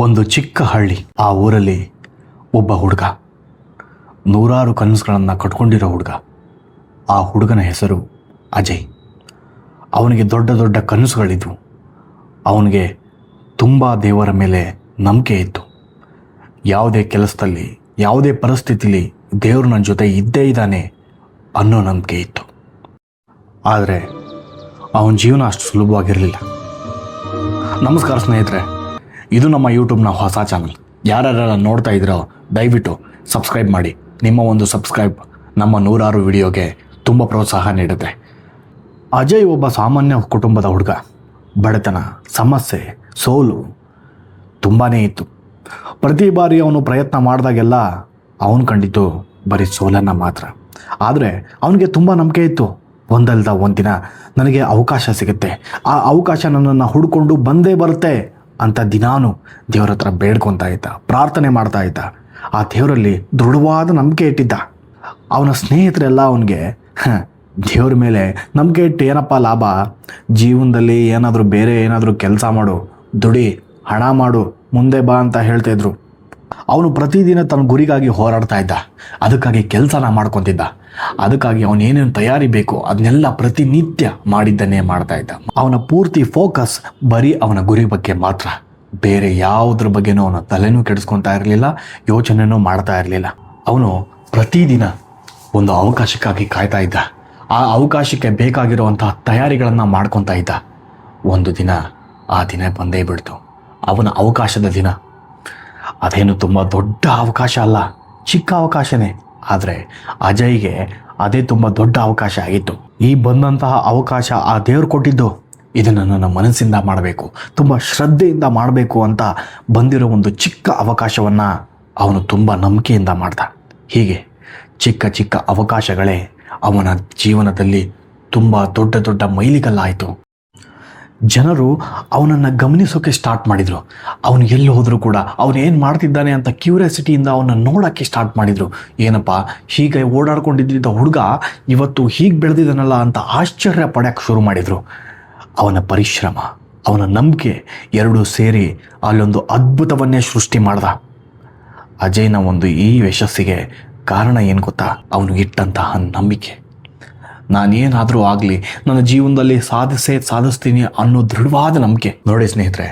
ಒಂದು ಚಿಕ್ಕ ಹಳ್ಳಿ. ಆ ಊರಲ್ಲಿ ಒಬ್ಬ ಹುಡುಗ, ನೂರಾರು ಕನಸುಗಳನ್ನು ಕಟ್ಕೊಂಡಿರೋ ಹುಡುಗ. ಆ ಹುಡುಗನ ಹೆಸರು ಅಜಯ್. ಅವನಿಗೆ ದೊಡ್ಡ ದೊಡ್ಡ ಕನಸುಗಳಿದ್ವು. ಅವನಿಗೆ ತುಂಬ ದೇವರ ಮೇಲೆ ನಂಬಿಕೆ ಇತ್ತು. ಯಾವುದೇ ಕೆಲಸದಲ್ಲಿ, ಯಾವುದೇ ಪರಿಸ್ಥಿತಿಲಿ ದೇವರು ನನ್ನ ಜೊತೆ ಇದ್ದೇ ಇದ್ದಾನೆ ಅನ್ನೋ ನಂಬಿಕೆ ಇತ್ತು. ಆದರೆ ಅವನ ಜೀವನ ಅಷ್ಟು ಸುಲಭವಾಗಿರಲಿಲ್ಲ. ನಮಸ್ಕಾರ ಸ್ನೇಹಿತರೆ, ಇದು ನಮ್ಮ ಯೂಟ್ಯೂಬ್ನ ಹೊಸ ಚಾನಲ್. ಯಾರ್ಯಾರೆಲ್ಲ ನೋಡ್ತಾ ಇದ್ದೀರೋ ದಯವಿಟ್ಟು ಸಬ್ಸ್ಕ್ರೈಬ್ ಮಾಡಿ. ನಿಮ್ಮ ಒಂದು ಸಬ್ಸ್ಕ್ರೈಬ್ ನಮ್ಮ ನೂರಾರು ವಿಡಿಯೋಗೆ ತುಂಬ ಪ್ರೋತ್ಸಾಹ ನೀಡುತ್ತೆ. ಅಜಯ್ ಒಬ್ಬ ಸಾಮಾನ್ಯ ಕುಟುಂಬದ ಹುಡುಗ. ಬಡತನ, ಸಮಸ್ಯೆ, ಸೋಲು ತುಂಬಾ ಇತ್ತು. ಪ್ರತಿ ಬಾರಿ ಅವನು ಪ್ರಯತ್ನ ಮಾಡಿದಾಗೆಲ್ಲ ಅವನು ಕಂಡಿದ್ದು ಬರೀ ಸೋಲನ್ನು ಮಾತ್ರ. ಆದರೆ ಅವನಿಗೆ ತುಂಬ ನಂಬಿಕೆ ಇತ್ತು. ಒಂದಲ್ದ ಒಂದಿನ ನನಗೆ ಅವಕಾಶ ಸಿಗುತ್ತೆ, ಆ ಅವಕಾಶ ನನ್ನನ್ನು ಹುಡ್ಕೊಂಡು ಬಂದೇ ಬರುತ್ತೆ ಅಂತ ದಿನಾನು ದೇವರ ಹತ್ರ ಬೇಡ್ಕೊತಾ ಇದ್ದ, ಪ್ರಾರ್ಥನೆ ಮಾಡ್ತಾ ಇದ್ದ. ಆ ದೇವರಲ್ಲಿ ದೃಢವಾದ ನಂಬಿಕೆ ಇಟ್ಟಿದ್ದ. ಅವನ ಸ್ನೇಹಿತರೆಲ್ಲ ಅವನಿಗೆ ದೇವ್ರ ಮೇಲೆ ನಂಬಿಕೆ ಇಟ್ಟು ಏನಪ್ಪ ಲಾಭ, ಜೀವನದಲ್ಲಿ ಏನಾದರೂ ಬೇರೆ ಏನಾದರೂ ಕೆಲಸ ಮಾಡು, ದುಡಿ, ಹಣ ಮಾಡು, ಮುಂದೆ ಬಾ ಅಂತ ಹೇಳ್ತಾಯಿದ್ರು. ಅವನು ಪ್ರತಿದಿನ ತನ್ನ ಗುರಿಗಾಗಿ ಹೋರಾಡ್ತಾ ಇದ್ದ. ಅದಕ್ಕಾಗಿ ಕೆಲಸನ ಮಾಡ್ಕೊತಿದ್ದ. ಅದಕ್ಕಾಗಿ ಅವನೇನೇನು ತಯಾರಿ ಬೇಕು ಅದನ್ನೆಲ್ಲ ಪ್ರತಿನಿತ್ಯ ಮಾಡಿದ್ದನ್ನೇ ಮಾಡ್ತಾ ಇದ್ದ. ಅವನ ಪೂರ್ತಿ ಫೋಕಸ್ ಬರೀ ಅವನ ಗುರಿ ಬಗ್ಗೆ ಮಾತ್ರ. ಬೇರೆ ಯಾವುದ್ರ ಬಗ್ಗೆನೂ ಅವನ ತಲೆನೂ ಕೆಡಿಸ್ಕೊತಾ ಇರಲಿಲ್ಲ, ಯೋಚನೆನೂ ಮಾಡ್ತಾ ಇರಲಿಲ್ಲ. ಅವನು ಪ್ರತಿದಿನ ಒಂದು ಅವಕಾಶಕ್ಕಾಗಿ ಕಾಯ್ತಾ ಇದ್ದ. ಆ ಅವಕಾಶಕ್ಕೆ ಬೇಕಾಗಿರುವಂತಹ ತಯಾರಿಗಳನ್ನು ಮಾಡ್ಕೊತಾ ಇದ್ದ. ಒಂದು ದಿನ ಆ ದಿನ ಬಂದೇ ಬಿಡ್ತು, ಅವನ ಅವಕಾಶದ ದಿನ. ಅದೇನು ತುಂಬ ದೊಡ್ಡ ಅವಕಾಶ ಅಲ್ಲ, ಚಿಕ್ಕ ಅವಕಾಶನೇ. ಆದರೆ ಅಜಯ್ಗೆ ಅದೇ ತುಂಬ ದೊಡ್ಡ ಅವಕಾಶ ಆಗಿತ್ತು. ಈ ಬಂದಂತಹ ಅವಕಾಶ ಆ ದೇವ್ರು ಕೊಟ್ಟಿದ್ದು. ಇದನ್ನು ನನ್ನ ಮನಸ್ಸಿಂದ ಮಾಡಬೇಕು, ತುಂಬ ಶ್ರದ್ಧೆಯಿಂದ ಮಾಡಬೇಕು ಅಂತ ಬಂದಿರೋ ಒಂದು ಚಿಕ್ಕ ಅವಕಾಶವನ್ನು ಅವನು ತುಂಬ ನಂಬಿಕೆಯಿಂದ ಮಾಡ್ದ. ಹೀಗೆ ಚಿಕ್ಕ ಚಿಕ್ಕ ಅವಕಾಶಗಳೇ ಅವನ ಜೀವನದಲ್ಲಿ ತುಂಬ ದೊಡ್ಡ ದೊಡ್ಡ ಮೈಲಿಗಲ್ಲಾಯಿತು. ಜನರು ಅವನನ್ನು ಗಮನಿಸೋಕ್ಕೆ ಸ್ಟಾರ್ಟ್ ಮಾಡಿದರು. ಅವನು ಎಲ್ಲಿ ಹೋದರೂ ಕೂಡ ಅವನು ಏನು ಮಾಡ್ತಿದ್ದಾನೆ ಅಂತ ಕ್ಯೂರಿಯಾಸಿಟಿಯಿಂದ ಅವನ್ನ ನೋಡೋಕ್ಕೆ ಸ್ಟಾರ್ಟ್ ಮಾಡಿದರು. ಏನಪ್ಪ, ಹೀಗೆ ಓಡಾಡ್ಕೊಂಡಿದ್ದ ಹುಡುಗ ಇವತ್ತು ಹೀಗೆ ಬೆಳೆದಿದ್ದಾನಲ್ಲ ಅಂತ ಆಶ್ಚರ್ಯ ಪಡೋಕ್ಕೆ ಶುರು ಮಾಡಿದರು. ಅವನ ಪರಿಶ್ರಮ, ಅವನ ನಂಬಿಕೆ ಎರಡೂ ಸೇರಿ ಅಲ್ಲೊಂದು ಅದ್ಭುತವನ್ನೇ ಸೃಷ್ಟಿ ಮಾಡ್ದ. ಅಜಯ್ನ ಒಂದು ಈ ಯಶಸ್ಸಿಗೆ ಕಾರಣ ಏನು ಗೊತ್ತಾ? ಅವನು ಇಟ್ಟಂತಹ ನಂಬಿಕೆ. ನಾನೇನಾದರೂ ಆಗಲಿ, ನನ್ನ ಜೀವನದಲ್ಲಿ ಸಾಧಿಸ್ತೀನಿ ಅನ್ನೋ ದೃಢವಾದ ನಂಬಿಕೆ. ನೋಡಿ ಸ್ನೇಹಿತರೆ,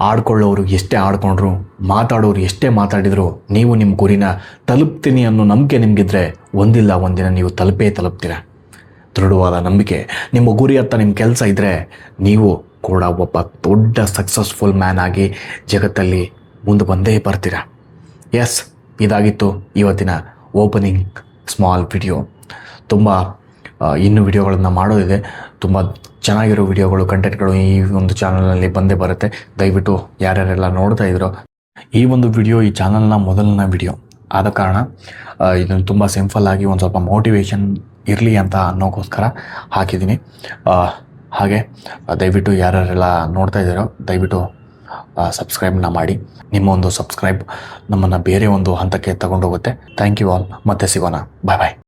ಆಡ್ಕೊಳ್ಳೋರು ಎಷ್ಟೇ ಆಡ್ಕೊಂಡ್ರು, ಮಾತಾಡೋರು ಎಷ್ಟೇ ಮಾತಾಡಿದ್ರು, ನೀವು ನಿಮ್ಮ ಗುರಿನ ತಲುಪ್ತೀನಿ ಅನ್ನೋ ನಂಬಿಕೆ ನಿಮಗಿದ್ರೆ ಒಂದಿಲ್ಲ ಒಂದಿನ ನೀವು ತಲುಪ್ತೀರ. ದೃಢವಾದ ನಂಬಿಕೆ, ನಿಮ್ಮ ಗುರಿ ಹತ್ತ ನಿಮ್ಮ ಕೆಲಸ ಇದ್ದರೆ ನೀವು ಕೂಡ ಒಬ್ಬ ದೊಡ್ಡ ಸಕ್ಸಸ್ಫುಲ್ ಮ್ಯಾನ್ ಆಗಿ ಜಗತ್ತಲ್ಲಿ ಮುಂದೆ ಬಂದೇ ಬರ್ತೀರ. ಎಸ್, ಇದಾಗಿತ್ತು ಇವತ್ತಿನ ಓಪನಿಂಗ್ ಸ್ಮಾಲ್ ವಿಡಿಯೋ. ತುಂಬ ಇನ್ನೂ ವಿಡಿಯೋಗಳನ್ನು ಮಾಡೋದಿದೆ. ತುಂಬ ಚೆನ್ನಾಗಿರೋ ವಿಡಿಯೋಗಳು, ಕಂಟೆಂಟ್ಗಳು ಈ ಒಂದು ಚಾನಲ್ನಲ್ಲಿ ಬಂದೇ ಬರುತ್ತೆ. ದಯವಿಟ್ಟು ಯಾರ್ಯಾರೆಲ್ಲ ನೋಡ್ತಾ ಇದ್ರೋ, ಈ ಒಂದು ವಿಡಿಯೋ ಈ ಚಾನಲ್ನ ಮೊದಲನೇ ವಿಡಿಯೋ ಆದ ಕಾರಣ ಇದನ್ನು ತುಂಬ ಸಿಂಪಲ್ಲಾಗಿ ಒಂದು ಸ್ವಲ್ಪ ಮೋಟಿವೇಶನ್ ಇರಲಿ ಅಂತ ಅನ್ನೋಕ್ಕೋಸ್ಕರ ಹಾಕಿದ್ದೀನಿ. ಹಾಗೆ ದಯವಿಟ್ಟು ಯಾರ್ಯಾರೆಲ್ಲ ನೋಡ್ತಾ ಇದ್ದೀರೋ ದಯವಿಟ್ಟು ಸಬ್ಸ್ಕ್ರೈಬ್ನ ಮಾಡಿ. ನಿಮ್ಮ ಒಂದು ಸಬ್ಸ್ಕ್ರೈಬ್ ನಮ್ಮನ್ನು ಬೇರೆ ಒಂದು ಹಂತಕ್ಕೆ ತಗೊಂಡೋಗುತ್ತೆ. Thank you all. ಮತ್ತೆ ಸಿಗೋಣ. ಬಾಯ್ ಬಾಯ್.